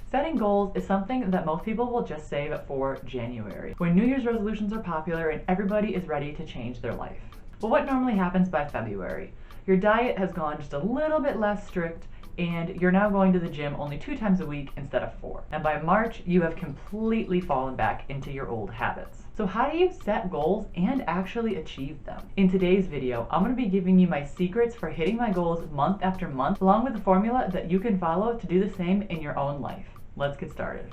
Setting goals is something that most people will just save for January, when New Year's resolutions are popular and everybody is ready to change their life. But what normally happens by February? Your diet has gone just a little bit less strict and you're now going to the gym only 2 times a week instead of 4. And by March, you have completely fallen back into your old habits. So how do you set goals and actually achieve them? In today's video, I'm going to be giving you my secrets for hitting my goals month after month, along with a formula that you can follow to do the same in your own life. Let's get started.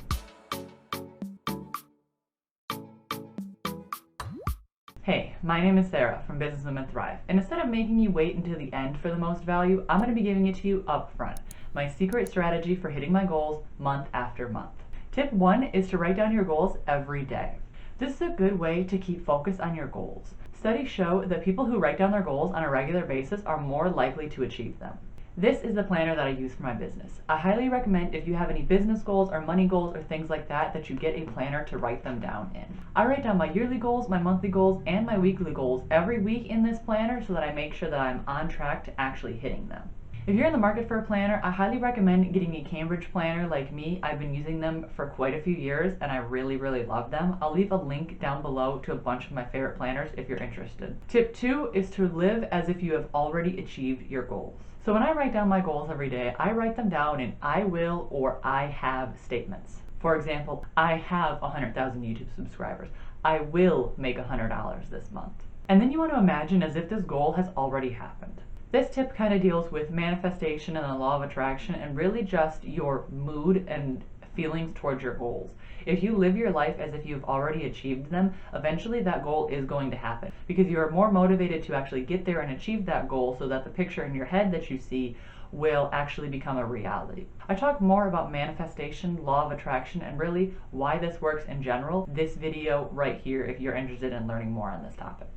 Hey, my name is Sarah from Businesswomen Thrive, and instead of making you wait until the end for the most value, I'm going to be giving it to you up front. My secret strategy for hitting my goals month after month. Tip 1 is to write down your goals every day. This is a good way to keep focus on your goals. Studies show that people who write down their goals on a regular basis are more likely to achieve them. This is the planner that I use for my business. I highly recommend if you have any business goals or money goals or things like that, that you get a planner to write them down in. I write down my yearly goals, my monthly goals, and my weekly goals every week in this planner so that I make sure that I'm on track to actually hitting them. If you're in the market for a planner, I highly recommend getting a Cambridge planner like me. I've been using them for quite a few years and I really love them. I'll leave a link down below to a bunch of my favorite planners if you're interested. Tip 2 is to live as if you have already achieved your goals. So when I write down my goals every day, I write them down in I will or I have statements. For example, I have 100,000 YouTube subscribers. I will make $100 this month. And then you want to imagine as if this goal has already happened. This tip kind of deals with manifestation and the law of attraction and really just your mood and feelings towards your goals. If you live your life as if you've already achieved them, eventually that goal is going to happen because you are more motivated to actually get there and achieve that goal so that the picture in your head that you see will actually become a reality. I talk more about manifestation, law of attraction, and really why this works in general this video right here if you're interested in learning more on this topic.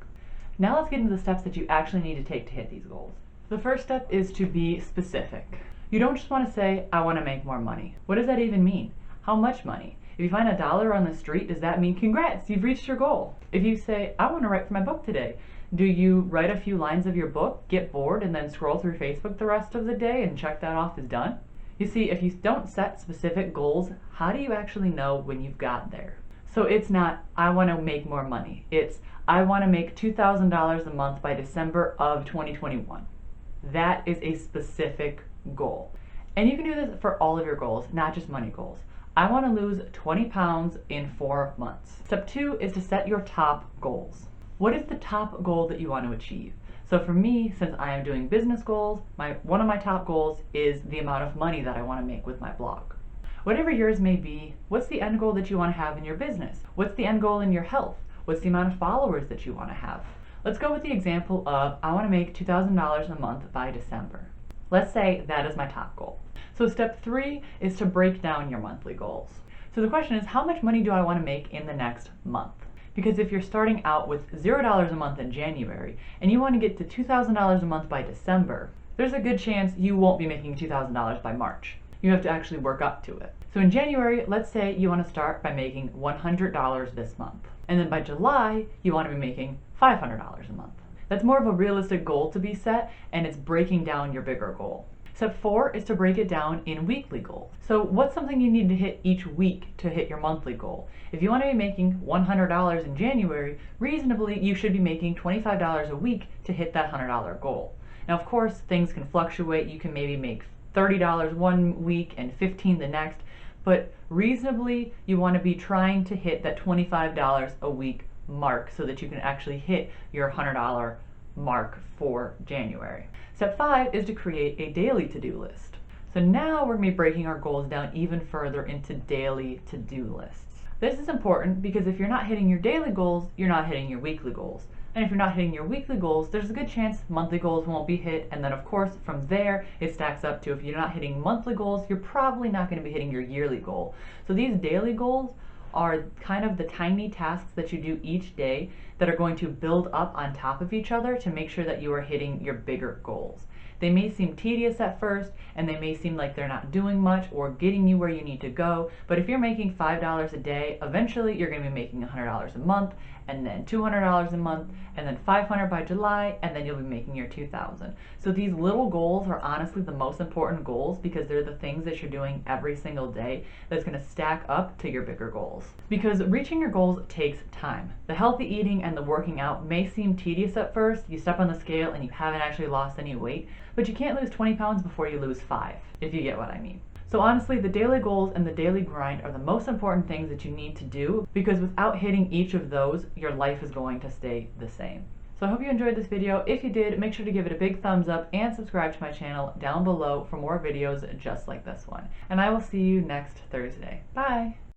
Now let's get into the steps that you actually need to take to hit these goals. The first step is to be specific. You don't just want to say, I want to make more money. What does that even mean? How much money? If you find $1 on the street, does that mean congrats, you've reached your goal? If you say, I want to write for my book today, do you write a few lines of your book, get bored, and then scroll through Facebook the rest of the day and check that off as done? You see, if you don't set specific goals, how do you actually know when you've got there? So it's not, I want to make more money. It's, I want to make $2,000 a month by December of 2021. That is a specific goal. And you can do this for all of your goals, not just money goals. I want to lose 20 pounds in 4 months. Step 2 is to set your top goals. What is the top goal that you want to achieve? So for me, since I am doing business goals, one of my top goals is the amount of money that I want to make with my blog. Whatever yours may be, what's the end goal that you want to have in your business? What's the end goal in your health? What's the amount of followers that you want to have? Let's go with the example of I want to make $2,000 a month by December. Let's say that is my top goal. So step 3 is to break down your monthly goals. So the question is, how much money do I want to make in the next month? Because if you're starting out with $0 a month in January and you want to get to $2,000 a month by December, there's a good chance you won't be making $2,000 by March. You have to actually work up to it. So in January, let's say you want to start by making $100 this month. And then by July, you want to be making $500 a month. That's more of a realistic goal to be set, and it's breaking down your bigger goal. Step 4 is to break it down in weekly goals. So what's something you need to hit each week to hit your monthly goal? If you want to be making $100 in January, reasonably you should be making $25 a week to hit that $100 goal. Now of course things can fluctuate. You can maybe make $30 one week and $15 the next, but reasonably you want to be trying to hit that $25 a week mark so that you can actually hit your $100 mark for January. Step 5 is to create a daily to-do list. So now we're going to be breaking our goals down even further into daily to-do lists. This is important because if you're not hitting your daily goals, you're not hitting your weekly goals. And if you're not hitting your weekly goals, there's a good chance monthly goals won't be hit. And then of course, from there, it stacks up to if you're not hitting monthly goals, you're probably not going to be hitting your yearly goal. So these daily goals are kind of the tiny tasks that you do each day that are going to build up on top of each other to make sure that you are hitting your bigger goals. They may seem tedious at first, and they may seem like they're not doing much or getting you where you need to go, but if you're making $5 a day, eventually you're going to be making $100 a month, and then $200 a month, and then $500 by July, and then you'll be making your $2,000. So these little goals are honestly the most important goals because they're the things that you're doing every single day that's going to stack up to your bigger goals. Because reaching your goals takes time. The healthy eating and the working out may seem tedious at first. You step on the scale and you haven't actually lost any weight, but you can't lose 20 pounds before you lose 5, if you get what I mean. So honestly, the daily goals and the daily grind are the most important things that you need to do, because without hitting each of those, your life is going to stay the same. So I hope you enjoyed this video. If you did, make sure to give it a big thumbs up and subscribe to my channel down below for more videos just like this one. And I will see you next Thursday. Bye!